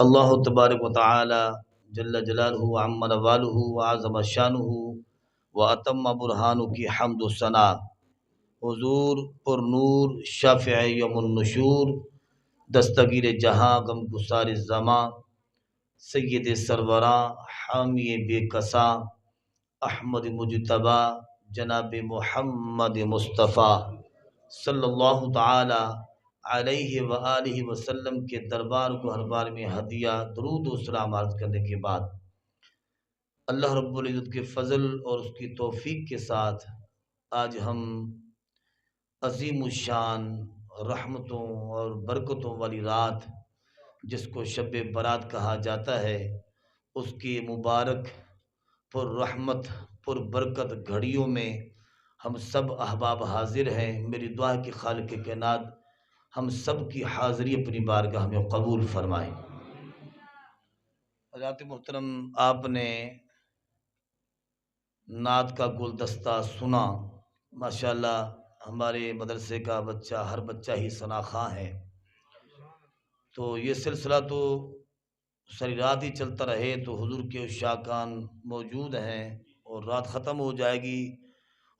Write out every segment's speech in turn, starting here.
अल्लाह तबारक व तआला जल्ल जलालहु व अम्मा नवालुहु व अज़्ज़म शानुहु व अतम्म बुरहानु की हम्द व सना। हुजूर पुर नूर शाफ़िअ यौमुन नुशूर दस्तगीर जहां गम गुसार ज़मां सय्यद सरवरा हामी बेकसा अहमद मुजतबा जनाब मुहम्मद मुस्तफ़ा सल्लल्लाहु ताला अलैहि व आलिहि वसल्लम के दरबार को हर बार में हदिया दरूद व सलाम अर्ज़ करने के बाद अल्लाह रब्बुल इज़्ज़त के फ़ज़ल और उसकी तौफ़ीक के साथ आज हम अज़ीम शान रहमतों और बरकतों वाली रात जिसको शब बारात कहा जाता है उसकी मुबारक पुर रहमत पुर बरकत घड़ियों में हम सब अहबाब हाजिर हैं। मेरी दुआ की खालिक कायनात हम सब की हाज़िरी अपनी बारगाह में कबूल फरमाए। हज़रात मोहतरम, आपने नात का गुलदस्ता सुना। माशाअल्लाह हमारे मदरसे का बच्चा, हर बच्चा ही सनाखा है। तो ये सिलसिला तो सारी रात ही चलता रहे तो हुजूर के उशाकान मौजूद हैं और रात ख़त्म हो जाएगी,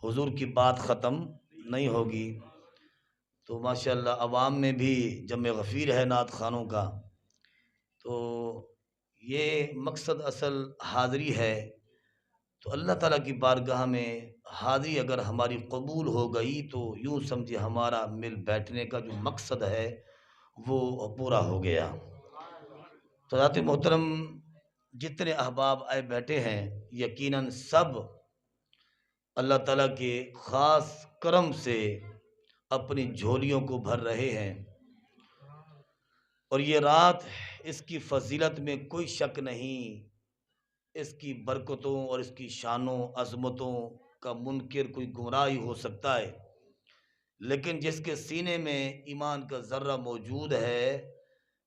हुजूर की बात ख़त्म नहीं होगी। तो माशाअल्लाह अवाम में भी जम गफ़ीर है नात खानों का। तो ये मकसद असल हाज़िरी है। तो अल्लाह ताला की बारगाह में हाज़िरी अगर हमारी कबूल हो गई तो यूँ समझे हमारा मिल बैठने का जो मकसद है वो पूरा हो गया। तो हज़रात मोहतरम, जितने अहबाब आए बैठे हैं यकीनन सब अल्लाह ताला के ख़ास करम से अपनी झोलियों को भर रहे हैं और ये रात, इसकी फजीलत में कोई शक नहीं, इसकी बरकतों और इसकी शानों अज़मतों का मुनकिर कोई गुमराह ही हो सकता है, लेकिन जिसके सीने में ईमान का ज़र्रा मौजूद है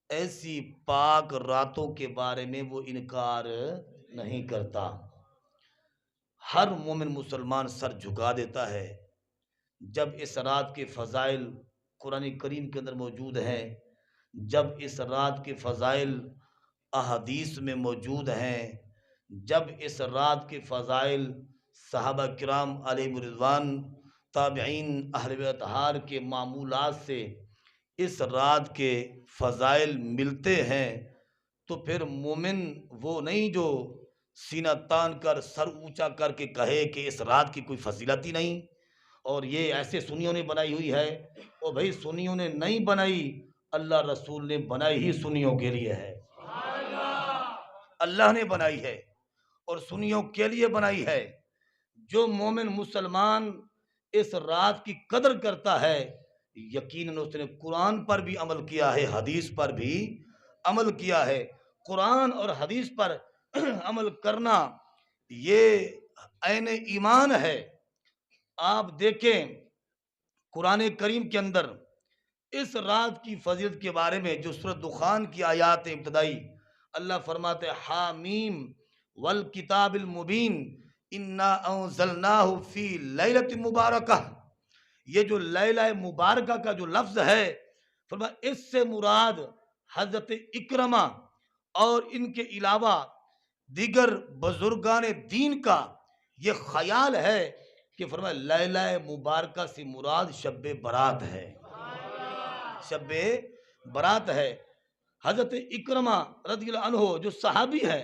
ऐसी पाक रातों के बारे में वो इनकार नहीं करता। हर मोमिन मुसलमान सर झुका देता है जब इस रात के फ़ज़ाइल कुरान करीम के अंदर मौजूद हैं, जब इस रात के फ़ज़ाइल अहादीस में मौजूद हैं, जब इस रात के फ़ज़ाइल सहाबा किराम अलैहिम रिज़वान, ताबिईन, अहले बैत अतहार के मामूलात से इस रात के फ़ज़ाइल मिलते हैं, तो फिर मोमिन वो नहीं जो सीना तान कर सर ऊंचा करके कहे कि इस रात की कोई फजीलत ही नहीं और ये ऐसे सुन्नियों ने बनाई हुई है। और भाई सुन्नियों ने नहीं बनाई, अल्लाह रसूल ने बनाई ही सुन्नियों के लिए है। अल्लाह ने बनाई है और सुन्नियों के लिए बनाई है। जो मोमिन मुसलमान इस रात की कदर करता है यकीनन उसने कुरान पर भी अमल किया है, हदीस पर भी अमल किया है। कुरान और हदीस पर अमल करना ये ऐन ईमान है। आप देखें कुरान करीम के अंदर इस रात की फजीलत के बारे में जो सूरह दुखान की आयात इब्तदाई अल्लाह फरमाते हामीम वल किताबिल मुबीन इन्ना अंज़लनाहु फी लैलतिन मुबारकह। ये जो लैला मुबारका का जो लफ्ज़ है, फरमाया इससे मुराद हज़रत इकरमा और इनके अलावा दीगर बुजुर्गान दीन का ये ख्याल है कि फरमाया लैला मुबारका से मुराद शब बरात है, शब बरात है। हज़रत इकरमा रज़ियल्लाहु अन्हु जो सहाबी है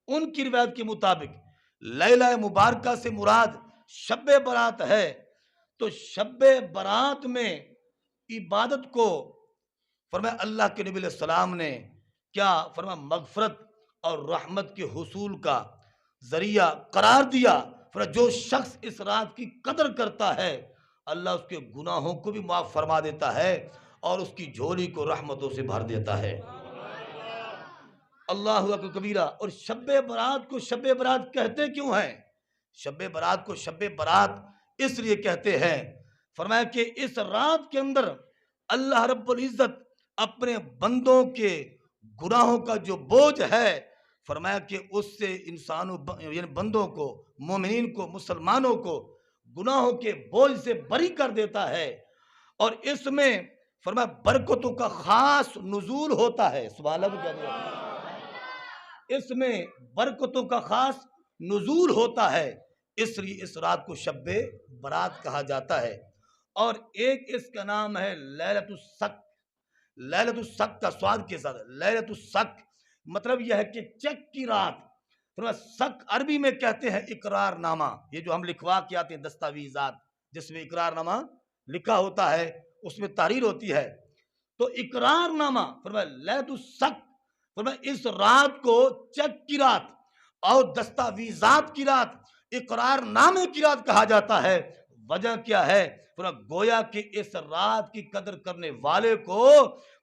उनकी रिवायत के मुताबिक लैला मुबारका से मुराद शब बरात है। तो शब बरात में इबादत को फरमाया अल्लाह के नबी सलाम ने क्या फरमाया मगफरत और रहमत के हुसूल का जरिया करार दिया। फरमाया जो शख्स इस रात की कदर करता है अल्लाह उसके गुनाहों को भी माफ़ फरमा देता है और उसकी झोली को रहमतों से भर देता है। अल्लाहु अकबर कबीरा। और शब बरात को शब बरात कहते क्यों हैं? शब बरात को शब बरात इसलिए कहते हैं, फरमाया कि इस रात के अंदर अल्लाह रब्बुल इज़्ज़त अपने बंदों के गुनाहों का जो बोझ है, फरमाया कि उससे इंसानों यानी बंदों को, मोमिनीन को, मुसलमानों को गुनाहों के बोझ से बरी कर देता है। और इसमें फरमाया बरकतों का खास नुजूल होता है। सुभान अल्लाह कह दिया, इसमें बरकतों का खास नुजूल होता है, इसलिए इस रात को शब्बे बरात कहा जाता है। और एक इसका नाम है लैलतुस शक। लैलतुस शक का स्वाद के साथ लैलतुस शक मतलब यह है कि चेक की रात। तो शक अरबी में कहते हैं इकरारनामा, ये जो हम लिखवा के आते हैं दस्तावेजात जिसमें इकरारनामा लिखा होता है, उसमें तहरीर होती है। तो इकरारनामा फरमाया लैलतुस शक, फरमाया इस रात को चेक की रात और दस्तावेजात की रात, इकरारनामे की रात कहा जाता है। वजह क्या है? गोया कि इस रात की कदर करने वाले को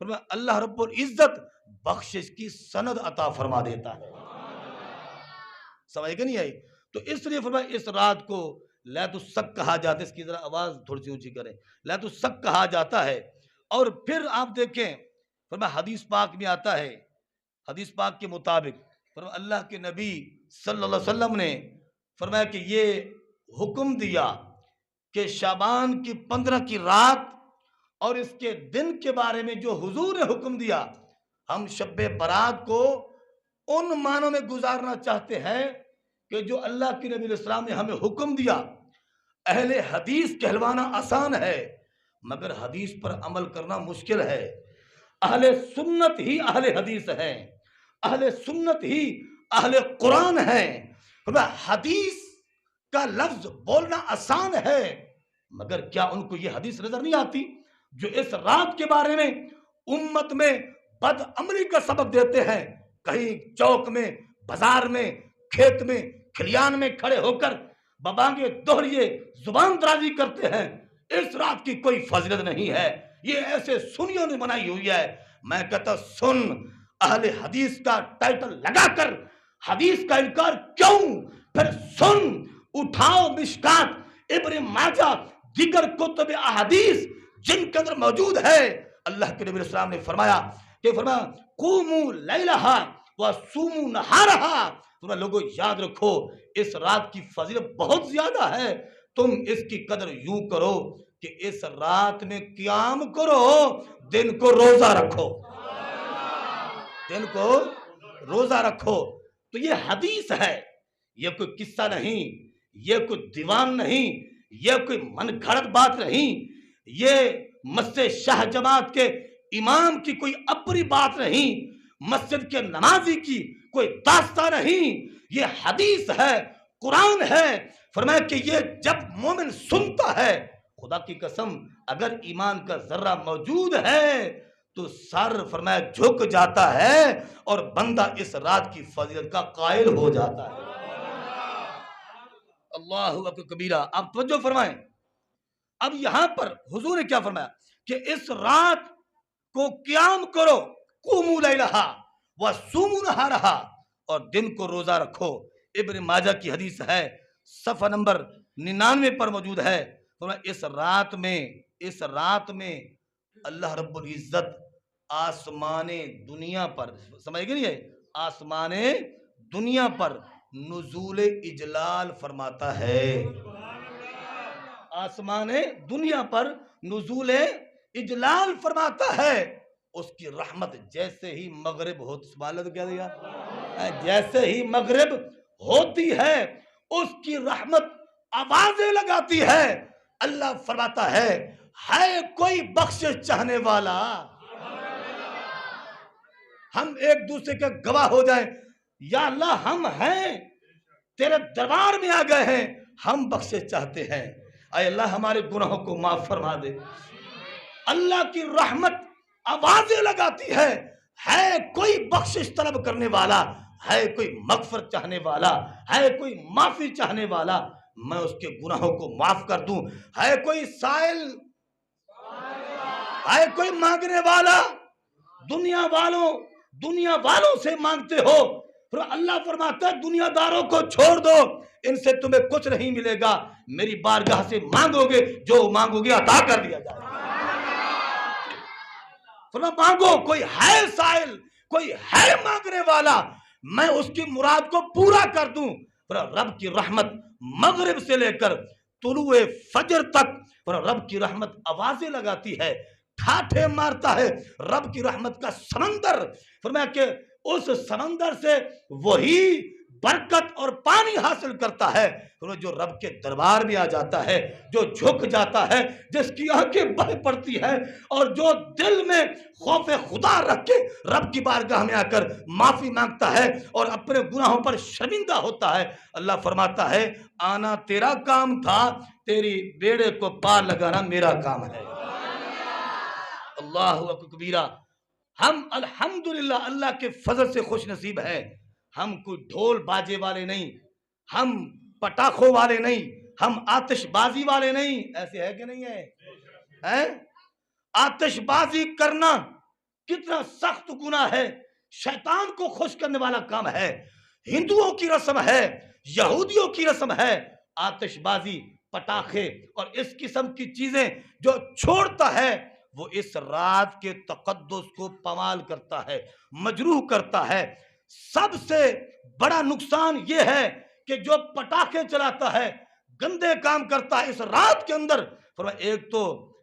अल्लाह रब्बुल इज्जत बख्शिश की सनद अता फरमा देता है। समझ के नहीं आई? तो इसलिए फरमाया इस रात को लैलतुस शक कहा जाता है। इसकी जरा आवाज थोड़ी सी ऊंची करें, लैलतुस शक कहा जाता है। और फिर आप देखें फरमाया हदीस पाक में आता है, हदीस पाक के मुताबिक फरमाया अल्लाह के नबी सल्लल्लाहु अलैहि वसल्लम ने फरमाया कि ये हुक्म दिया कि शाबान की 15 की रात और इसके दिन के बारे में जो हुजूर ने हुक्म दिया, हम शब्बे बरात को उन मानों में गुजारना चाहते हैं कि जो अल्लाह के नबी इस्लाम ने हमें हुक्म दिया। अहले हदीस कहलवाना आसान है मगर हदीस पर अमल करना मुश्किल है। अहले सुन्नत ही अहले हदीस है, अहले सुन्नत ही अहले कुरान है। हदीस का लफ्ज बोलना आसान है मगर क्या उनको ये हदीस नजर नहीं आती जो इस रात के बारे में उम्मत में बदअमली का सबक देते हैं? कहीं चौक में, बाजार में, खेत में, खलियान में खड़े होकर बबांगे दोहरिए जुबान दराजी करते हैं। इस रात की कोई फजीलत नहीं है, ये ऐसे सुनियों ने बनाई हुई है। मैं कहता सुन, अहले हदीस का टाइटल लगाकर हदीस का इनकार क्यों? फिर सुन, उठाओ मिशकात, इब्न माजा, दिगर कुतुब अहदीस जिनके अंदर मौजूद है। अल्लाह के नबी इस्लाम ने फरमाया कि फरमाया कुमू लैलहा व सुमू नहारहा। तुम लोगों याद रखो इस रात की फजीलत बहुत ज्यादा है, तुम इसकी कदर यूं करो कि इस रात में क़याम करो, दिन को रोजा रखो, दिन को रोजा रखो। तो ये हदीस है, ये कोई किस्सा नहीं, ये कोई दीवान नहीं, ये कोई मनगढ़ंत बात नहीं, ये मस्जिद शाह जमात के इमाम की कोई अपनी बात नहीं, मस्जिद के नमाजी की कोई दास्तान नहीं, ये हदीस है, कुरान है। फरमाया कि ये जब मोमिन सुनता है, खुदा की कसम अगर ईमान का जर्रा मौजूद है तो सर फरमाया झुक जाता है और बंदा इस रात की फजीलत का कायल हो जाता है। अल्लाहु अकबर कबीरा। आप तवज्जो फरमाएं, अब यहां पर हुजूर ने क्या फरमाया कि इस रात को क़याम करो, कुमू लैलहा व सुमू नहारहा, और दिन को रोजा रखो। इब्न माजा की हदीस है, सफ़ा नंबर 99 पर मौजूद है। इस रात में अल्लाह रब्बुल इज्जत आसमाने दुनिया पर, समझ गए नहीं है, आसमाने दुनिया पर नुज़ूल इजलाल फरमाता है। आसमाने दुनिया पर नुज़ूल इजलाल फरमाता है। उसकी रहमत जैसे ही मगरिब हो, क्या दिया, जैसे ही मगरिब होती है उसकी रहमत आवाजें लगाती है। अल्लाह फरमाता है कोई बख्शिश चाहने वाला? हम एक दूसरे के गवाह हो जाएं, या अल्लाह हम हैं, तेरे दरबार में आ गए हैं, हम बख्शिश चाहते हैं, ऐ अल्लाह हमारे गुनाहों को माफ फरमा दे। अल्लाह की रहमत आवाजें लगाती है कोई बख्शिश तलब करने वाला, है कोई मगफरत चाहने वाला, है कोई माफी चाहने वाला, मैं उसके गुनाहों को माफ कर दूं। है कोई साइल, है कोई मांगने वाला? दुनिया वालों से मांगते हो, फिर अल्लाह फरमाता है दुनियादारों को छोड़ दो, इनसे तुम्हें कुछ नहीं मिलेगा, मेरी बारगाह से मांगोगे, जो मांगोगे अता कर दिया जाएगा। मांगो, कोई है साइल, कोई है मांगने वाला, मैं उसकी मुराद को पूरा कर दूं। रब की रहमत मगरिब से लेकर तुलुए फजर तक रब की रहमत आवाजें लगाती है। ठाठे मारता है रब की रहमत का समंदर। फरमाया कि उस समंदर से वही बरकत और पानी हासिल करता है जो रब के दरबार में आ जाता है, जो झुक जाता है, जिसकी आंखें बह पड़ती है और जो दिल में खौफ खुदा रख के रब की बारगाह में आकर माफी मांगता है और अपने गुनाहों पर शर्मिंदा होता है। अल्लाह फरमाता है आना तेरा काम था, तेरी बेड़े को पार लगाना मेरा काम है। अल्लाहु अकबर कबीरा। हम अल्हम्दुलिल्लाह अल्लाह के फजल से खुश नसीब है। हम कोई ढोल बाजे वाले नहीं, हम पटाखों वाले नहीं, हम आतिशबाजी वाले नहीं। ऐसे है कि नहीं है? हैं? आतिशबाजी करना कितना सख्त गुनाह है, शैतान को खुश करने वाला काम है। हिंदुओं की रस्म है, यहूदियों की रस्म है आतिशबाजी, पटाखे और इस किस्म की चीजें जो छोड़ता है वो इस रात के तकद्दुस को पमाल करता है, मजरूह करता है। सबसे बड़ा नुकसान ये है कि जो पटाखे चलाता है, गंदे काम करता है इस रात के अंदर, फरमाया एक तो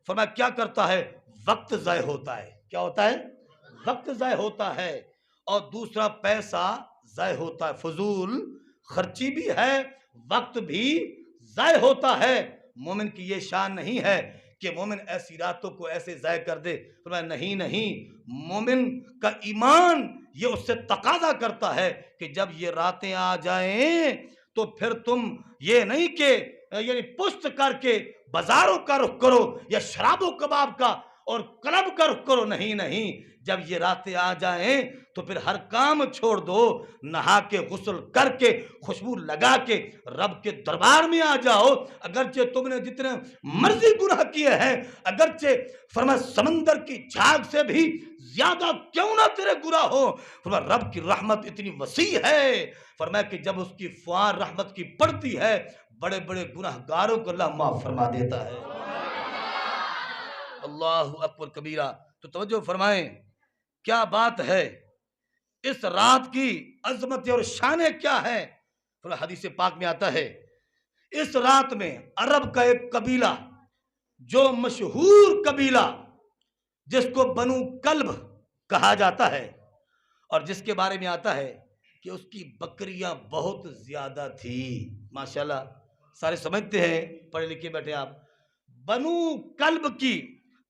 फरमाया क्या करता है, वक्त जाय होता है। क्या होता है? वक्त जाय होता है। और दूसरा पैसा जाय होता है, फजूल खर्ची भी है, वक्त भी जाय होता है। मोमिन की ये शान नहीं है कि मोमिन ऐसी रातों को ऐसे जाय कर दे। नहीं नहीं, मोमिन का ईमान ये उससे तकाजा करता है कि जब ये रातें आ जाएं तो फिर तुम ये नहीं कि यानी पुष्ट करके बाजारों का रुख करो या शराबो कबाब का और क्लब का रुख करो। नहीं नहीं, जब ये रातें आ जाएं तो फिर हर काम छोड़ दो, नहा के गुस्ल करके खुशबू लगा के रब के दरबार में आ जाओ। अगरचे तुमने जितने मर्जी गुनाह किए हैं, अगरचे फरमा समंदर की झाग से भी ज्यादा क्यों ना तेरे गुनाह हो, फरमा रब की रहमत इतनी वसी है। फरमाया कि जब उसकी फुआर रहमत की पड़ती है, बड़े बड़े गुनाहगारों को अल्लाह माफ फरमा देता है। अल्लाहु अकबर कबीरा। तो तवज्जो फरमाएं, क्या बात है, इस रात की अजमत और शान क्या है। तो हदीस पाक में आता है इस रात में अरब का एक कबीला, जो मशहूर कबीला जिसको बनु कल्ब कहा जाता है और जिसके बारे में आता है कि उसकी बकरियां बहुत ज्यादा थी। माशाल्लाह, सारे समझते हैं, पढ़े लिखे बैठे आप। बनु कल्ब की,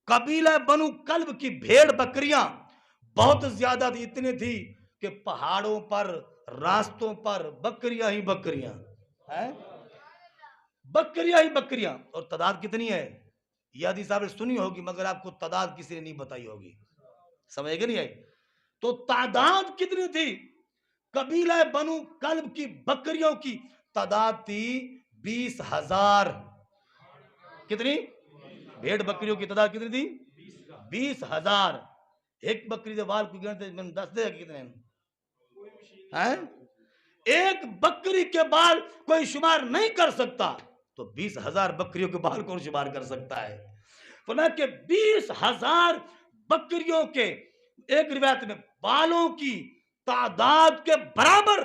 कबीला बनु कल्ब की भेड़ बकरियां बहुत ज्यादा थी। इतनी थी कि पहाड़ों पर, रास्तों पर बकरियां ही बकरियां हैं, बकरियां ही बकरियां। और तादाद कितनी है यह हदीस आपने सुनी होगी, मगर आपको तादाद किसी ने नहीं बताई होगी। समझ गए नहीं आई? तो तादाद कितनी थी? कबीला बनु कल्ब की बकरियों की तादाद थी 20,000। कितनी? भेड़ बकरियों की तादाद कितनी थी? 20,000। एक बकरी के बाल को गिनते मैंने 10 दे कितने हैं? एक बकरी के बाल कोई शुमार नहीं कर सकता, तो 20,000 बकरियों के बाल कौन शुमार कर सकता है? फरमाया कि 20,000 बकरियों के एक रिवायत में बालों की तादाद के बराबर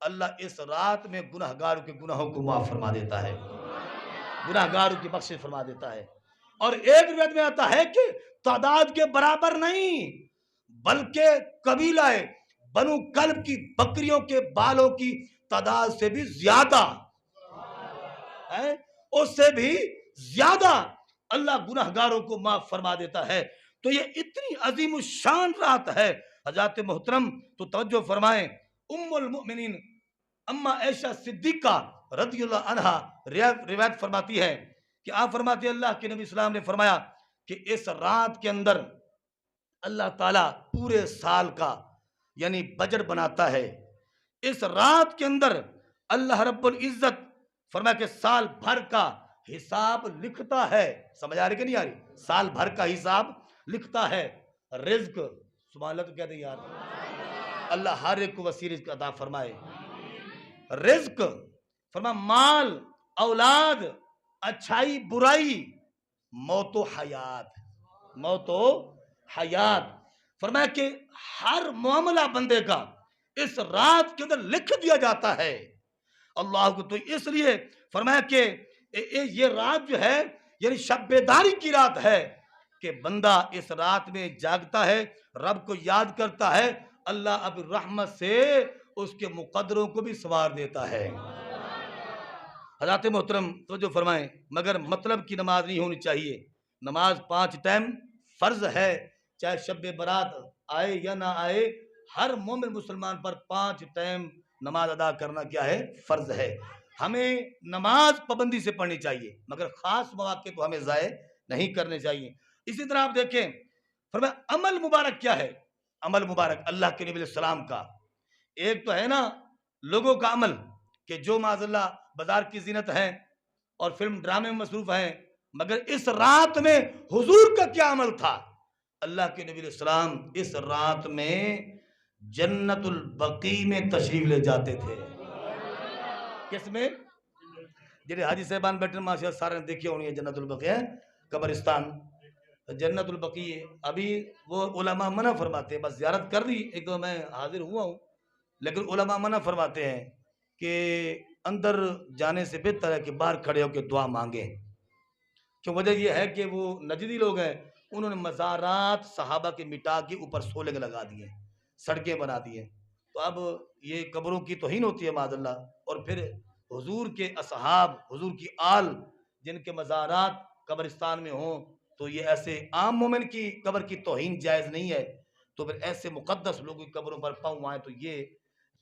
अल्लाह इस रात में गुनाहगारों के गुनाहों को माफ फरमा देता है, गुनाहगारों की बख्शिश फरमा देता है। और एक रिवायत में आता है कि तादाद के बराबर नहीं, बल्कि कबीला बनु कल्ब की बकरियों के बालों की तादाद से भी ज्यादा है, उससे भी ज्यादा अल्लाह गुनाहगारों को माफ फरमा देता है। तो ये इतनी अजीम शान रात है हज़रत मोहतरम। तो तवज्जो फरमाएं, उम्मुल मोमिनीन अम्मा ऐशा सिद्दीका रज़ियल्लाहु अन्हा रिवायत फरमाती है कि आप फरमाते अल्लाह के नबी सल्लल्लाहु अलैहि वसल्लम ने फरमाया कि इस रात के अंदर अल्लाह ताला पूरे साल का यानी बजट बनाता है। इस रात के अंदर अल्लाह रब्बुल इज्जत फरमाया कि साल भर का हिसाब लिखता है। समझ आ रही कि नहीं आ रही? साल भर का हिसाब लिखता है। रिज्क, सुभान अल्लाह तो कहते यार, अल्लाह हर एक को वसी रिज्क अता फरमाए। रिज्क फरमा माल, औलाद, अच्छाई बुराई, मौतो हयात, मौतो हयात। फरमाया कि हर मामला बंदे का इस रात के अंदर लिख दिया जाता है अल्लाह को। तो इसलिए फरमाया कि ये रात जो है यानी शब्बेदारी की रात है, कि बंदा इस रात में जागता है, रब को याद करता है, अल्लाह अब रहमत से उसके मुकद्दरों को भी सवार देता है। हज़रात मोहतरम तो जो फरमाएं, मगर मतलब की नमाज नहीं होनी चाहिए। नमाज 5 टाइम फर्ज है, चाहे शब बरात आए या ना आए, हर मोमिन मुसलमान पर 5 टाइम नमाज अदा करना क्या है, फर्ज है। हमें नमाज पाबंदी से पढ़नी चाहिए, मगर खास मौके को हमें ज़ाय नहीं करने चाहिए। इसी तरह आप देखें, फरमाया अमल मुबारक क्या है। अमल मुबारक अल्लाह के नबी सलाम का एक तो है ना लोगों का अमल, कि जो माज़ल्ला बाजार की जीनत है और फिल्म ड्रामे में मसरूफ है, मगर इस रात में हुजूर का क्या अमल था। अल्लाह के नबी सलाम इस रात में जन्नतुल बकी में तशरीफ ले जाते थे। किसमें? जिन्हें हाजी साहबान बैठे माशा सारे देखे होनी है, जन्नतुल बकी है कब्रिस्तान, जन्नतुल बकी। अभी वो उलमा मना फरमाते हैं, बस ज़ियारत कर दी, एक दो मैं हाजिर हुआ हूँ, लेकिन उलमा मना फरमाते हैं कि अंदर जाने से बेहतर है कि बाहर खड़े होकर दुआ मांगे। क्यों? वजह यह है कि वो नजदी लोग हैं, उन्होंने मज़ारात सहाबा के मिटा के ऊपर सोलंग लगा दिए, सड़कें बना दी हैं। तो अब ये कब्रों की तौहीन होती है माज़अल्लाह। और फिर हुजूर के असहाब, हुजूर की आल जिनके मज़ारात कब्रिस्तान में हों, तो ये ऐसे आम मोमिन की कब्र की तौहीन जायज़ नहीं है। तो फिर ऐसे मुक़द्दस लोगों की कब्रों पर पाँव आए तो ये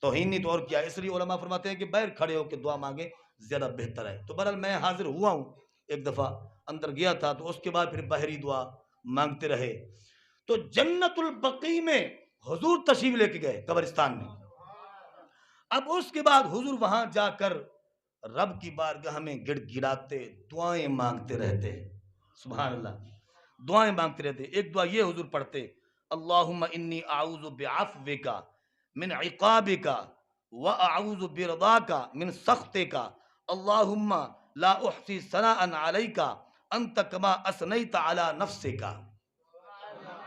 तौहीन नहीं तो और क्या। इसलिए उलमा फरमाते हैं कि बाहर खड़े होकर दुआ मांगे ज़्यादा बेहतर है। तो बहरहाल मैं हाजिर हुआ हूँ, एक दफ़ा अंदर गया था, तो उसके बाद फिर बाहरी दुआ मांगते रहे। तो जन्नतुल बकी में हुजूर तशरीफ लेके गए कब्रिस्तान में। अब उसके बाद हुजूर वहां जाकर रब की बारगाह में गिड़गिड़ाते दुआएं मांगते रहते। सुभान अल्लाह, दुआएं मांगते रहते। एक दुआ ये हुजूर पढ़ते, अल्लाहुम्मा इन्नी आऊज़ु बिअफ़्विका मिन इक़ाबिका व आऊज़ु बिरदाका मिन सख्तिका अल्लाहुम्मा ला उहसी सनाअन अलैका अंत कमा असनैत अला नफ्सिका।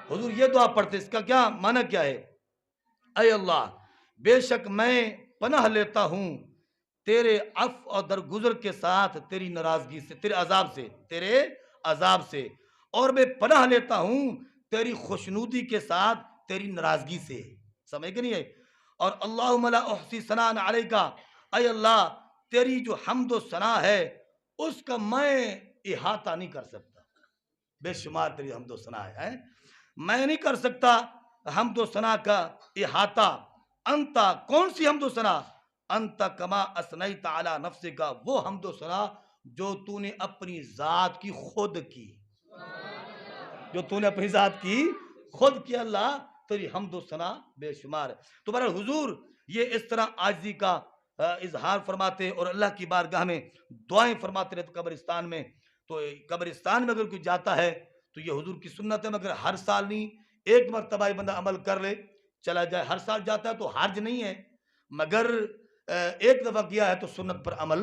हुजूर ये दुआ पढ़ते। इसका क्या माना क्या है? अय अल्लाह, बेशक मैं पनाह लेता हूँ तेरे अफ और दरगुजर के साथ तेरी नाराजगी से, तेरे अजाब से, तेरे अजाब से, और मैं पनाह लेता हूँ तेरी खुशनूदी के साथ तेरी नाराजगी से। समझ के नहीं है? और अल्लाहुम्मा ला उहसी सनाअन अलैका, अय अल्लाह तेरी जो हम्द व सना है उसका मैं इहाता नहीं कर सकता। बेशुमार तेरी हम्द व सना है, मैं नहीं कर सकता हम्द व सना का इहाता। अंता, कौन सी हम्द व सना? अंत कमा असनैत अला नफ्सिका, वो हम्द व सना जो तूने अपनी जात की खुद की, जो तूने अपनी जात की खुद की। अल्लाह तेरी हम्द व सना बेशुमार है। तो बहरहाल हुजूर ये इस तरह आजिज़ी का इजहार फरमाते और अल्लाह की बारगाह में दुआएं फरमाते रहते कब्रिस्तान में। तो कब्रिस्तान में अगर कोई जाता है तो ये हुजूर की सुन्नत है, मगर हर साल नहीं, एक मरतबा बंदा अमल कर ले चला जाए। हर साल जाता है तो हर्ज नहीं है, मगर एक दफ़ा किया है तो सुन्नत पर अमल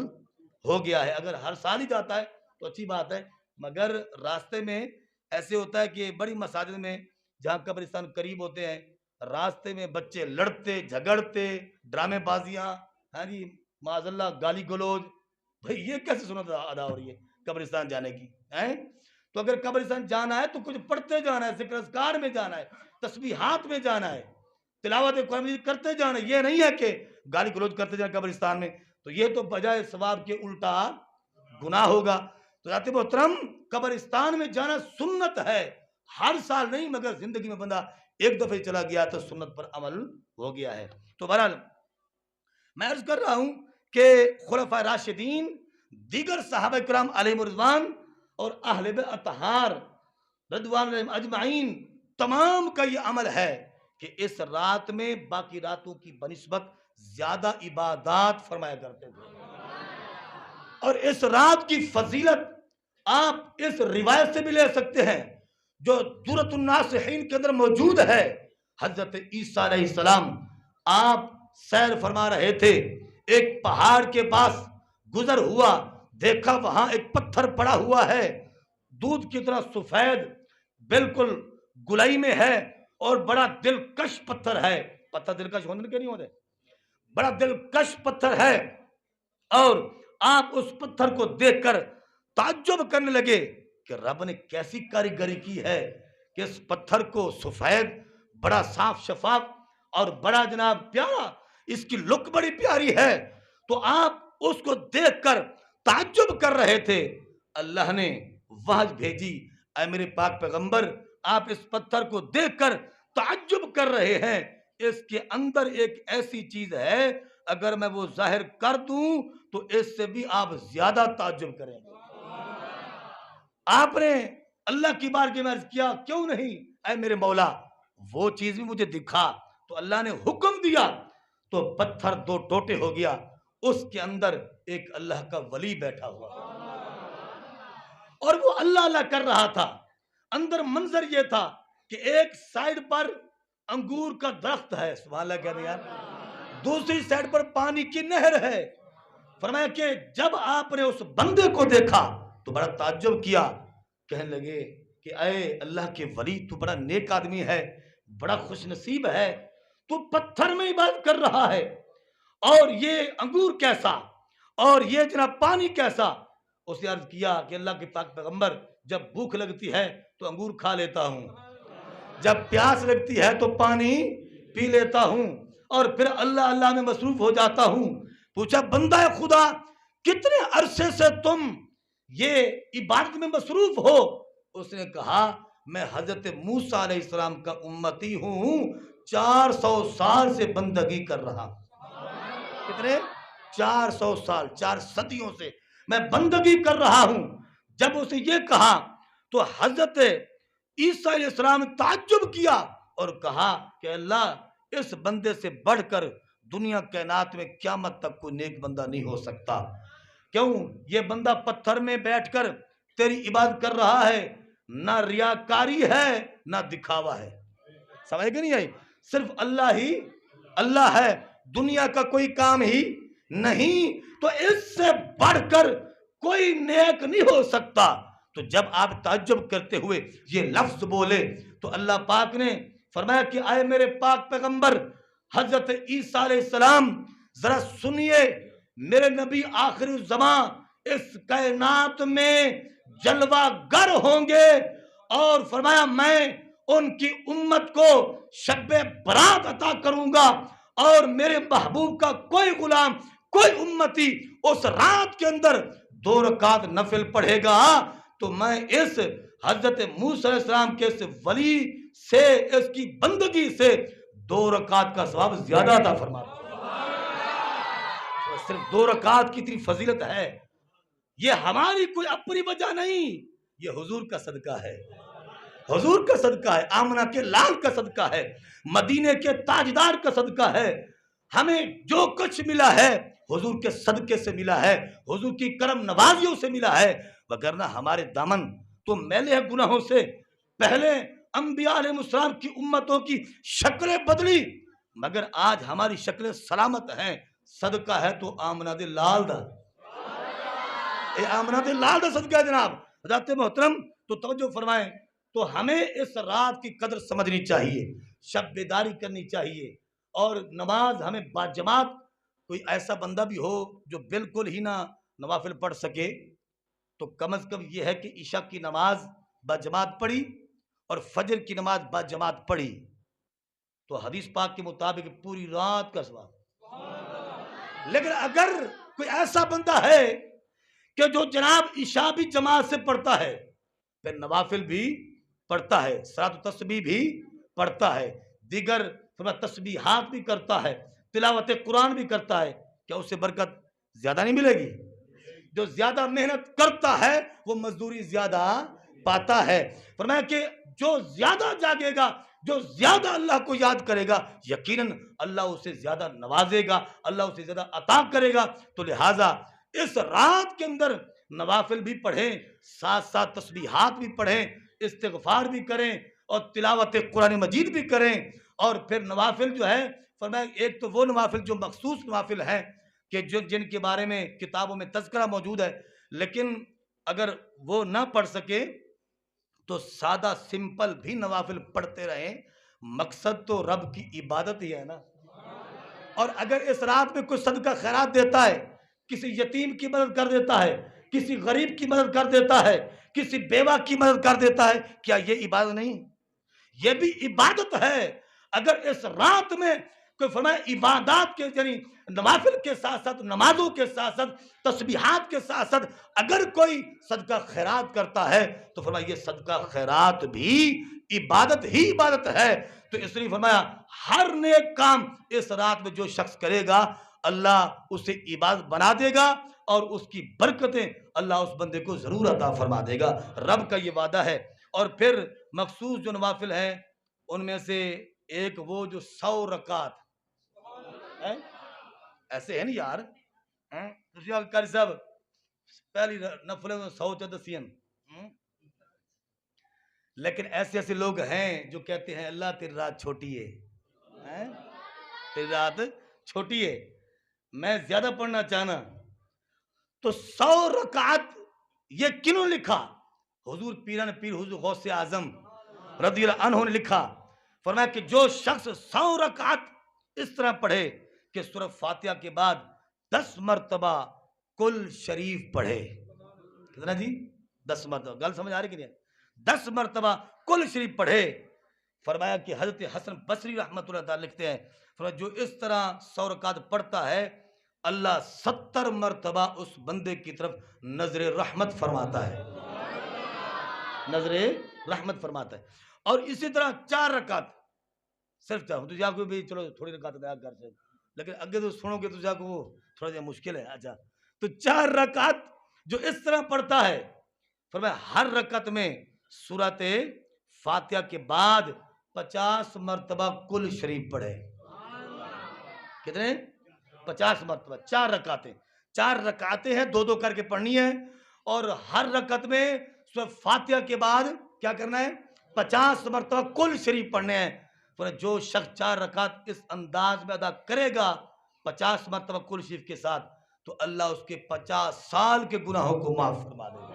हो गया है। अगर हर साल ही जाता है तो अच्छी बात है, मगर रास्ते में ऐसे होता है कि बड़ी मसाजिद में जहाँ कब्रिस्तान करीब होते हैं, रास्ते में बच्चे लड़ते झगड़ते, ड्रामेबाजियाँ, हाँ जी, माज़अल्लाह गाली गलौज। भाई ये कैसे सुन्नत अदा हो रही है कब्रिस्तान जाने की? हैं? तो अगर कब्रिस्तान जाना है तो कुछ पढ़ते जाना है, ज़िक्र अज़कार में जाना है, तस्बीहात में जाना है, तिलावत कुरान करते जाना है। ये नहीं है कि गाली गलौज करते जाए कब्रिस्तान में, तो ये तो बजाय सवाब के उल्टा गुनाह होगा। तो जाते मोहतरम, कब्रिस्तान में जाना सुन्नत है, हर साल नहीं, मगर जिंदगी में बंदा एक दफे चला गया तो सुन्नत पर अमल हो गया है। तो बहरहाल मैं अर्ज कर रहा हूं कि खुलफा राशिदीन, दीगर सहाबा किराम अलैहिम रिज़वान और अहले बैत अतहार रज़वान अलैहिम अजमाइन, तमाम का ये अमल है कि इस रात में बाकी रातों की बनिस्बत ज्यादा इबादत फरमाया करते थे। और इस रात की फजीलत आप इस रिवायत से भी ले सकते हैं जो दुरतुन नासिहीन के अंदर मौजूद है। हजरत ईसा अलैहिस्सलाम आप सैर फरमा रहे थे, एक पहाड़ के पास गुजर हुआ, देखा वहां एक पत्थर पड़ा हुआ है, दूध की तरह सफेद, बिल्कुल गुलाई में है, और बड़ा दिलकश पत्थर है। पत्थर दिलकश होने के नहीं होते, बड़ा दिलकश पत्थर है। और आप उस पत्थर को देखकर ताज्जुब करने लगे कि रब ने कैसी कारीगरी की है कि इस पत्थर को सफेद, बड़ा साफ शफाफ और बड़ा जनाब प्यारा, इसकी लुक बड़ी प्यारी है। तो आप उसको देखकर ताज्जुब कर रहे थे। अल्लाह ने वहज भेजी, ऐ मेरे पाक पैगंबर, आप इस पत्थर को देखकर ताज्जुब कर रहे हैं, इसके अंदर एक ऐसी चीज है, अगर मैं वो जाहिर कर दूं तो इससे भी आप ज्यादा ताज्जुब करेंगे। आपने अल्लाह की बारगाह में अर्ज किया, क्यों नहीं ऐ मेरे मौला, वो चीज भी मुझे दिखा। तो अल्लाह ने हुक्म दिया, तो पत्थर दो टोटे हो गया, उसके अंदर एक अल्लाह का वली बैठा हुआ और वो अल्लाह अल्लाह कर रहा था। अंदर मंजर ये था कि एक साइड पर अंगूर का दरख्त है, सुभान अल्लाह कह रहे यार, दूसरी साइड पर पानी की नहर है। फरमाया कि जब आपने उस बंदे को देखा तो बड़ा ताज्जुब किया, कहने लगे कि अरे अल्लाह के वली, तू बड़ा नेक आदमी है, बड़ा खुशनसीब है, तू पत्थर में इबादत कर रहा है, और ये अंगूर कैसा, और ये जनाब पानी कैसा। उसने अर्ज किया कि अल्लाह के पाक पैगंबर, जब भूख लगती है तो अंगूर खा लेता हूं, जब प्यास लगती है तो पानी पी लेता हूं, और फिर अल्लाह अल्लाह में मसरूफ हो जाता हूं। पूछा, बंदा खुदा, कितने अरसे से तुम ये इबादत में मसरूफ हो? उसने कहा, मैं हजरत मूसा अलैहिस्सलाम का उम्मती हूं, 400 साल से बंदगी कर रहा। कितने? 400 साल, 4 सदियों से मैं बंदगी कर रहा हूं। जब उसे ये कहा तो हजरत ईसा अलैहिस्सलाम ने ताज्जुब किया और कहा कि अल्लाह, इस बंदे से बढ़कर दुनिया कायनात में क़यामत तक कोई नेक बंदा नहीं हो सकता। क्यों? ये बंदा पत्थर में बैठकर तेरी इबादत कर रहा है, ना रियाकारी है ना दिखावा है। समझ गए नहीं आई? सिर्फ अल्लाह ही अल्लाह है, दुनिया का कोई काम ही नहीं। तो इससे बढ़कर कोई नेक नहीं हो सकता। तो जब आप ताज्जुब करते हुए ये लफ्ज बोले तो अल्लाह पाक ने फरमाया कि आए मेरे पाक पैगंबर हजरत ईसा अलैहिस्सलाम, जरा सुनिए, मेरे नबी आखिरी ज़मां इस कायनात में जलवागर होंगे, और फरमाया मैं उनकी उम्मत को शब्बे बरात अता करूंगा, और मेरे महबूब का कोई गुलाम, कोई उम्मती उस रात के अंदर 2 रकात नफिल पढ़ेगा तो मैं इस हजरत मूसा अलैहिस्सलाम के इस वली से, इसकी बंदगी से 2 रकात का सवाब ज्यादा था। फरमाता सिर्फ 2 रकात की इतनी फजीलत है, ये हमारी कोई अपनी वजह नहीं, ये हुजूर का सदका है, हुजूर का सदका है, आमना के लाल का सदका है, मदीने के ताजदार का सदका है। हमें जो कुछ मिला है हुजूर के सदके से मिला है, हुजूर की करम नवाजियों से मिला है, वगरना हमारे दामन तो मैले हैं गुनाहों से। पहले अंबिया अलैहिस्सलाम की उम्मतों की शक्लें बदली, मगर आज हमारी शक्लें सलामत हैं, सदका है तो आमना दे लाल दा, ए आमना दे लाल दा सदका है जनाब। हज़रत मोहतरम, तो तवज्जो फरमाएं, तो हमें इस रात की कदर समझनी चाहिए, शब बेदारी करनी चाहिए, और नमाज हमें बाजमात, कोई ऐसा बंदा भी हो जो बिल्कुल ही ना नवाफिल पढ़ सके, तो कम से कम यह है कि ईशा की नमाज बाजमात पढ़ी और फजर की नमाज बाजमात पढ़ी, तो हदीस पाक के मुताबिक पूरी रात का सवाब। लेकिन अगर कोई ऐसा बंदा है कि जो जनाब ईशा भी जमात से पढ़ता है, फिर नवाफिल भी पढ़ता है, सलात तस्बीह भी पढ़ता है, दीगर तस्बीहात भी करता है, तिलावत कुरान भी करता है, क्या उससे बरकत ज्यादा नहीं मिलेगी? जो ज्यादा मेहनत करता है वो मजदूरी ज्यादा पाता है। फरमाया कि जो ज्यादा जागेगा, जो ज्यादा अल्लाह को याद करेगा, यकीनन अल्लाह उसे ज्यादा नवाजेगा, अल्लाह उसे ज्यादा अता करेगा। तो लिहाजा इस रात के अंदर नवाफिल भी पढ़ें, साथ साथ तस्बीहात भी पढ़ें, इस्तिगफार भी करें और तिलावत कुरान मजीद भी करें। और फिर नवाफिल जो है, फरमाया एक तो वो नवाफिल जो मखसूस नवाफिल हैं कि जो जिनके बारे में किताबों में तज़किरा मौजूद है, लेकिन अगर वो ना पढ़ सके तो सादा सिंपल भी नवाफिल पढ़ते रहें, मकसद तो रब की इबादत ही है ना। और अगर इस रात में कोई सदका खैरात देता है, किसी यतीम की मदद कर देता है, किसी गरीब की मदद कर देता है, किसी बेवा की मदद कर देता है, क्या ये इबादत नहीं? ये भी इबादत है। अगर इस रात में कोई फरमाए इबादत के यानी नवाफिल के साथ साथ, नमाजों के साथ साथ, तस्बीहात के साथ साथ अगर कोई सदका खैरात करता है तो फरमाया ये सदका खैरात भी इबादत ही इबादत है। तो इसलिए फरमाया हर नेक काम इस रात में जो शख्स करेगा अल्लाह उसे इबादत बना देगा और उसकी बरकतें अल्लाह उस बंदे को जरूर अता फरमा देगा। रब का ये वादा है। और फिर मखसूस जो नवाफिल हैं उनमें से एक वो जो 100 रकात है, ऐसे है ना यार, कारी साहब पहली नफल 100 दसियन, लेकिन ऐसे ऐसे लोग हैं जो कहते हैं अल्लाह तेरी रात छोटी है, तेरी रात छोटी है, मैं ज्यादा पढ़ना चाहना। तो 100 रकात ये किन्होंने लिखा? हुजूर पीरन पीर हुजूर गौसे आजम रज़ियल्लाहु अन्हु ने लिखा। फरमाया कि जो शख्स 100 रकात इस तरह पढ़े कि सूरह फातिहा के बाद 10 मरतबा कुल शरीफ पढ़े। कितना जी? 10 मरतबा। गल समझ आ रही कि नहीं? 10 मरतबा कुल शरीफ पढ़े। फरमाया कि हजरत हसन बसरी रहमतुल्लाह अलैह लिखते हैं, फरमाया जो इस तरह 100 रकात पढ़ता है अल्लाह 70 मरतबा उस बंदे की तरफ नजर रहमत फरमाता है, नजर रहमत फरमाता है। और इसी तरह 4 रकात सिर्फ चाहूँ तो जाको भी चलो थोड़ी रकात अदा कर सकते, लेकिन आगे तो सुनोगे तो जाको वो थोड़ा सा मुश्किल है। अच्छा, तो 4 रकात जो इस तरह पढ़ता है फरमाया हर रकात में सूरत फातिहा के बाद 50 मरतबा कुल शरीफ पढ़े। कितने? 50 मरतबा। 4 रकातें, 4 रकातें हैं, 2-2 करके पढ़नी है। और हर रकत में सूरह फातिहा के बाद क्या करना है? 50 मरतबा कुल शरीफ पढ़ने हैं। तो जो शख्स 4 रकात इस अंदाज में अदा करेगा 50 मरतबा कुल शरीफ के साथ, तो अल्लाह उसके 50 साल के गुनाहों को माफ फरमा देगा।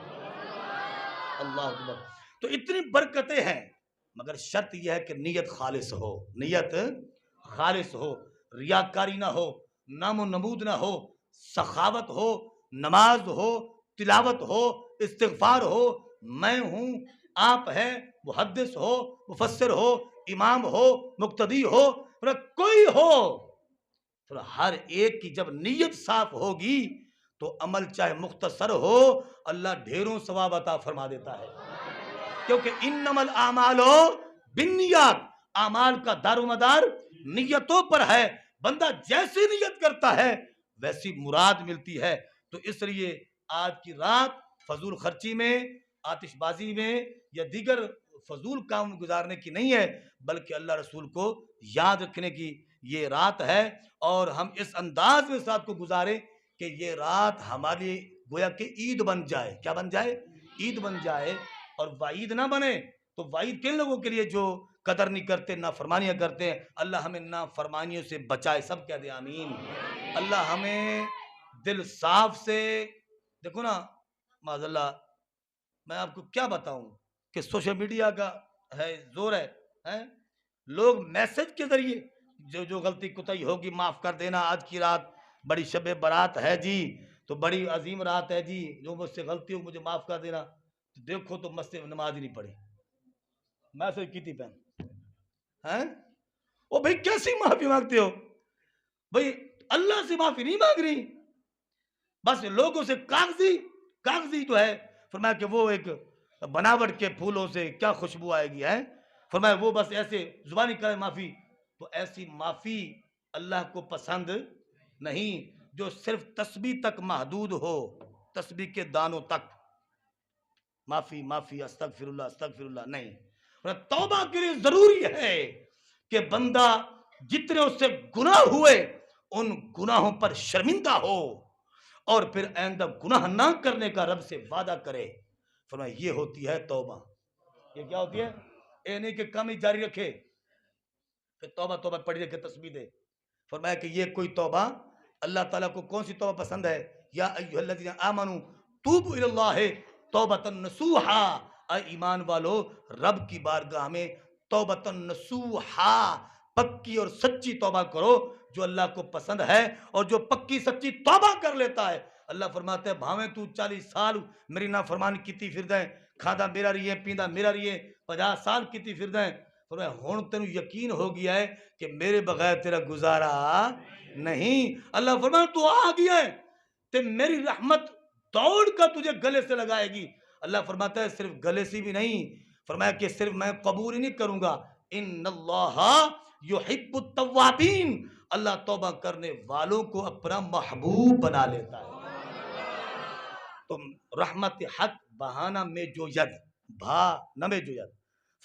अल्लाह अकबर। तो इतनी बरकतें हैं, मगर शर्त यह है कि नीयत खालिस हो, नीयत खालिस हो, रियाकारी ना हो, नामो नमूद ना हो, सखावत हो, नमाज हो, तिलावत हो, इस्तिगफार हो, मैं हूं, आप है, मुहद्दिस हो, मुफस्सिर हो, इमाम हो, मुक्तदी हो, कोई हो, तो हर एक की जब नीयत साफ होगी तो अमल चाहे मुख्तसर हो अल्लाह ढेरों सवाब अता फरमा देता है। क्योंकि इन्नमल आमालो बिन्नियात, आमाल का दारोमदार नियतों पर है। बंदा जैसी नियत करता है वैसी मुराद मिलती है। तो इसलिए आज की रात फजूल खर्ची में, आतिशबाजी में या दीगर फजूल काम गुजारने की नहीं है, बल्कि अल्लाह रसूल को याद रखने की ये रात है। और हम इस अंदाज में इस रात को गुजारे कि ये रात हमारी गोया कि ईद बन जाए। क्या बन जाए? ईद बन जाए। और वाईद ना बने तो वाईद किन लोगों के लिए जो कदर नहीं करते, ना फरमानियाँ करते हैं। अल्लाह हमें ना फरमानियों से बचाए, सब कह दे आमीन। अल्लाह हमें दिल साफ से, देखो ना माज़अल्लाह, मैं आपको क्या बताऊं कि सोशल मीडिया का है जोर है? लोग मैसेज के जरिए जो जो गलती कुताही होगी माफ कर देना, आज की रात बड़ी शब बारात है जी, तो बड़ी अजीम रात है जी, जो मुझसे गलती हो मुझे माफ कर देना। तो देखो तो मस्जिद में नमाज ही नहीं पढ़ी, मैसेज की थी पहन हैं? ओ भाई कैसी माफी मांगते हो भाई? अल्लाह से माफी नहीं मांग रही, बस लोगों से कागजी कागजी तो है। फरमाया कि वो एक बनावट के फूलों से क्या खुशबू आएगी है। फरमाया वो बस ऐसे जुबानी करे माफी, तो ऐसी माफी अल्लाह को पसंद नहीं। जो सिर्फ तस्बीह तक महदूद हो, तस्बीह के दानों तक माफी माफी अस्तगफिरुल्लाह अस्तगफिरुल्लाह नहीं। तौबा के लिए जरूरी है कि बंदा जितने उससे गुनाह हुए उन गुनाहों पर शर्मिंदा हो और फिर आइंदा गुनाह ना करने का रब से वादा करे। फरमाया ये होती है तौबा। ये क्या होती है? ये नहीं कि कम ही जारी रखे फिर तौबा तौबा पढ़ी रखे तस्बीह दे। फरमाया कि ये कोई तौबा अल्लाह ताला को कौन सी तौबा पसंद है? या अय्युहल्लज़ीना आमनू तूबू इलल्लाहि तौबतन नसूहा, ईमान वालो रब की बारगाह में तौबतन नसूहा, पक्की और सच्ची तौबा करो जो अल्लाह को पसंद है। और जो पक्की सच्ची तौबा कर लेता है अल्लाह फरमाता है भावे तू 40 साल मेरी नाफरमानी कीती फिरदा है, खादा मेरा रही है, पींदा मेरा रही है, 50 साल कीती फिरदा है। फरमाया हुण तेनू यकीन हो गया है कि मेरे बगैर तेरा गुजारा नहीं। अल्लाह फरमाया तू आ गया है ते मेरी रहमत दौड़ कर तुझे गले से लगाएगी। अल्लाह फरमाता है सिर्फ गले से भी नहीं, फरमाया कि सिर्फ मैं कबूल ही नहीं करूंगा, इन्नल्लाहा युहिब्बुत तव्वाबीन, अल्लाह तौबा करने वालों को अपना महबूब बना लेता है। तो रहमत हक बहाना में जो यद भा न में जो यद,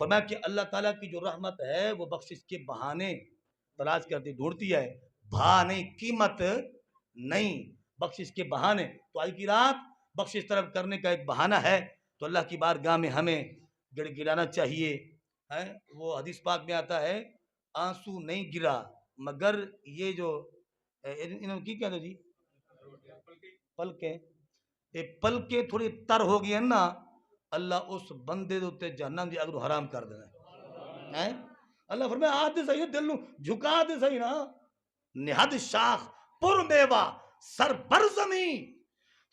फरमाया कि अल्लाह ताला की जो रहमत है वो बख्शिश के बहाने तलाश करती ढूंढती है, भा नहीं, कीमत नहीं, बख्शिश के बहाने। तो आज की रात बख्शिश तरफ करने का एक बहाना है, तो अल्लाह की बारगाह में हमें गिड़गिड़ाना चाहिए है। वो हदीस पाक में आता है आंसू नहीं गिरा मगर ये जो इन्होंने की क्या जी पलके, ये पलके थोड़ी तर हो गई है ना, अल्लाह उस बंदे दे उत्ते जहन्नम दी अग नूं हराम कर देना है। अल्लाह फरमाया आ ते सही दिल नूं झुका ते सही ना, निहद शाख पुर मेवा सर बर जमी,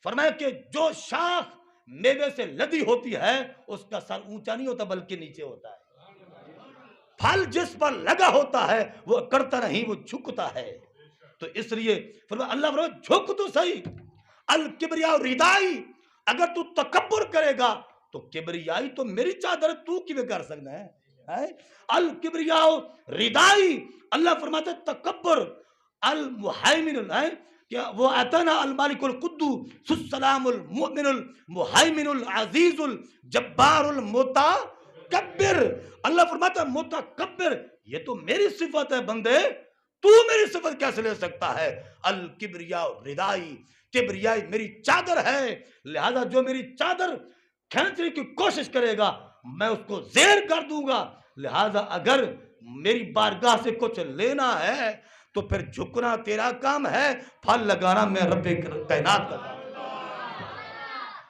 फरमाया कि जो शाख मेवे से लदी होती है उसका सर ऊंचा नहीं होता बल्कि नीचे होता है, फल जिस पर लगा होता है वो करता नहीं, वो झुकता है। तो इसलिए फरमाया अल्लाह फरमाया झुक तो सही, अल किबरिया रिदाई, अगर तू तकब्बुर करेगा तो किबरियाई तो मेरी चादर तू किवें कर सकता है? अल किबरिया रिदाई, अल्लाह फरमाता तकब्बुर अल मुहाइमिनुल है क्या वो अतना अल मालिकुल कुद्दूस सलामुल मुमिनुल मुहाइमिनुल अजीजुल जब्बारुल मुतकब्बिर, अल्लाह फरमाता मुतकब्बिर ये तो मेरी सिफत है बंदे, तू मेरी सिफत कैसे ले सकता है? अल किबरिया रिदाई, किबरियाई मेरी चादर है, लिहाजा जो मेरी चादर खींचने की कोशिश करेगा मैं उसको जेर कर दूंगा। लिहाजा अगर मेरी बारगाह से कुछ लेना है तो फिर झुकना तेरा काम है, फल लगाना मैं रब्बे तैनात का काम।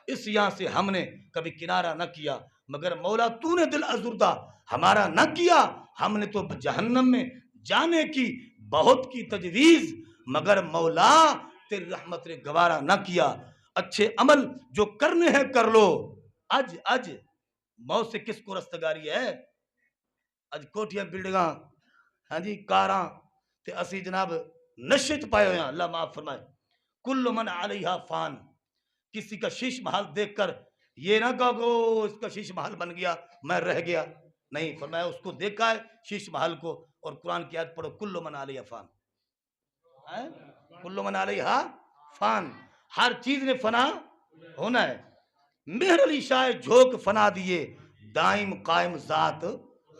इस यहाँ से हमने कभी किनारा न किया, मगर मौला तूने दिल अजुर्दा हमारा न किया, हमने तो जहन्नम में जाने की बहुत की तजवीज, मगर मौला तेरी रहमत ने गवारा न किया। अच्छे अमल जो करने हैं कर लो, अज अज मौत से किसको रस्तगारी है? अज कोठियां बिल्डिंगा हाँ जी कारां ते असी जनाब नशे च पाए हुए हैं, अल्लाह माफ फरमाए। कुल्लु मन अलैहा फान, किसी का शीश महल देखकर ये ना कहो इसका शीश महल बन गया मैं रह गया, नहीं, फरमाया उसको देखा है शीश महल को, और कुरान की आयत पढ़ो कुल्लु मन अलैहा फान, कुल्लु मन अलैहा फान, हर चीज ने फना होना है। मेहर अली शाह झोंक फना दिए, दाइम कायम जात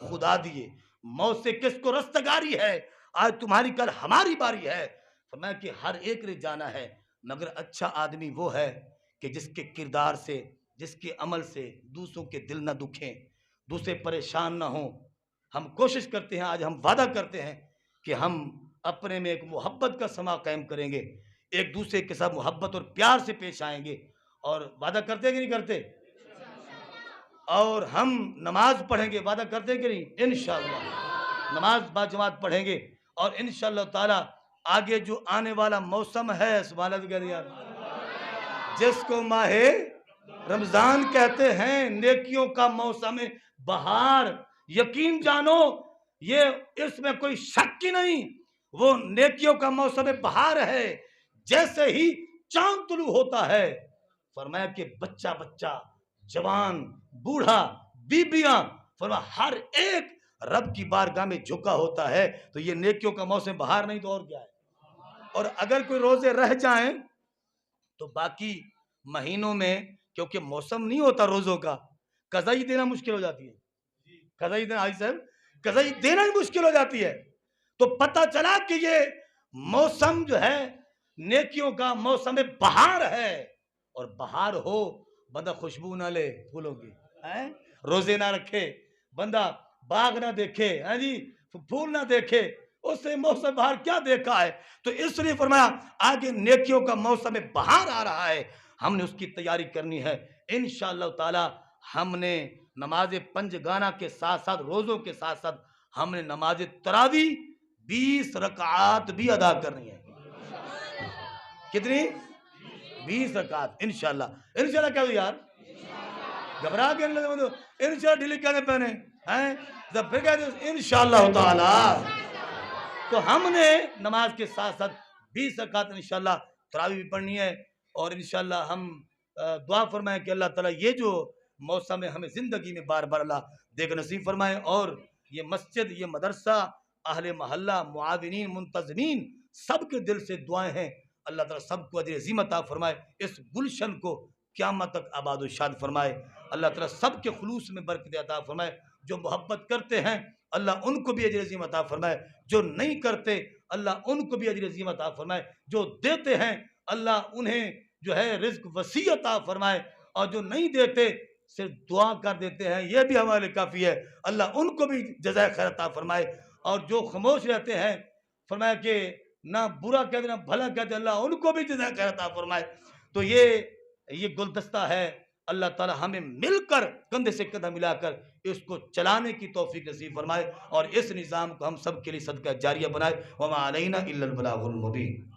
खुदा दिए, मौत से किसको रस्तगारी है? आज तुम्हारी कल हमारी बारी है। फरमाया कि हर एक ने जाना है, मगर अच्छा आदमी वो है कि जिसके किरदार से जिसके अमल से दूसरों के दिल न दुखें, दूसरे परेशान ना हो। हम कोशिश करते हैं, आज हम वादा करते हैं कि हम अपने में एक मोहब्बत का समा कायम करेंगे, एक दूसरे के साथ मोहब्बत और प्यार से पेश आएंगे, और वादा करते हैं कि नहीं करते? और हम नमाज पढ़ेंगे, वादा करते हैं कि नहीं? इंशाअल्लाह नमाज बाजमात पढ़ेंगे, और इंशाअल्लाह ताला आगे जो आने वाला मौसम है सुभान अल्लाह, जिसको माहे रमजान कहते हैं, नेकियों का मौसम बहार, यकीन जानो ये इसमें कोई शक ही नहीं, वो नेकियों का मौसम बहार है। जैसे ही चांद तुलू होता है, फरमाया कि बच्चा बच्चा, जवान, बूढ़ा, बीबियां, फरमाया हर एक रब की बारगाह में झुका होता है। तो ये नेकियों का मौसम बहार नहीं तो और क्या है? और अगर कोई रोजे रह जाएं तो बाकी महीनों में, क्योंकि मौसम नहीं होता रोजों का, कज़ाई देना मुश्किल हो जाती है, कज़ाई देना आई साहब कज़ाई देना ही मुश्किल हो जाती है। तो पता चला कि ये मौसम जो है नेकियों का मौसम बहार है, और बहार हो बंदा खुशबू ना ले फूलों की, है रोजे ना रखे, बंदा बाग ना देखे, है जी फूल ना देखे, उससे मौसम बहार क्या देखा है? तो इसलिए फरमाया आगे नेकियों का मौसम बहार आ रहा है, हमने उसकी तैयारी करनी है। इंशाअल्लाह ताला हमने नमाज पंजगाना के साथ साथ रोजों के साथ साथ हमने नमाज तरावी 20 रकात भी अदा करनी है। कितनी? 20 रकात इंशाल्लाह। इंशाल्लाह क्या हुआ यार, घबरा के इंशाल्लाह ढीले कहने पहने हैं, जब फिर कहते इंशाल्लाह ताला। तो हमने नमाज के साथ साथ 20 रकात इंशाल्लाह तरावी भी पढ़नी है। और इंशाल्लाह हम दुआ फरमाएं कि अल्लाह ताला ये जो मौसम है हमें ज़िंदगी में बार बार अल्लाह देख नसीब फरमाए। और ये मस्जिद, ये मदरसा, अहले महल्ला, मुआविनीन, मुंतज़मीन, सबके दिल से दुआएं हैं अल्लाह ताला सबको अजर अज़ीम अता फरमाए, इस गुलशन को क़यामत तक आबाद व शाद फरमाए। अल्लाह ताला सबके खुलूस में बरकत अता फरमाए। जो मोहब्बत करते हैं अल्लाह उनको भी अजर अज़ीम अता फरमाए, जो नहीं करते अल्लाह उनको भी अजर अज़ीम अता फरमाए, जो देते हैं अल्लाह उन्हें जो है रिज़्क़ वसी अता फरमाए, और जो नहीं देते सिर्फ दुआ कर देते हैं ये भी हमारे लिए काफ़ी है, अल्लाह उनको भी जज़ाए खैर अता फरमाए। और जो खामोश रहते हैं फरमाया कि ना बुरा कहते ना भला कहते, अल्लाह उनको भी जज़ाए खैर अता फरमाए। तो ये गुलदस्ता है, अल्लाह ताला हमें मिलकर कंधे से कंधा मिलाकर इसको चलाने की तौफीक नसीब फरमाए और इस निज़ाम को हम सब के लिए सदका जारिया बनाए। वमा अलैना इल्लल बलागुल मुबीन।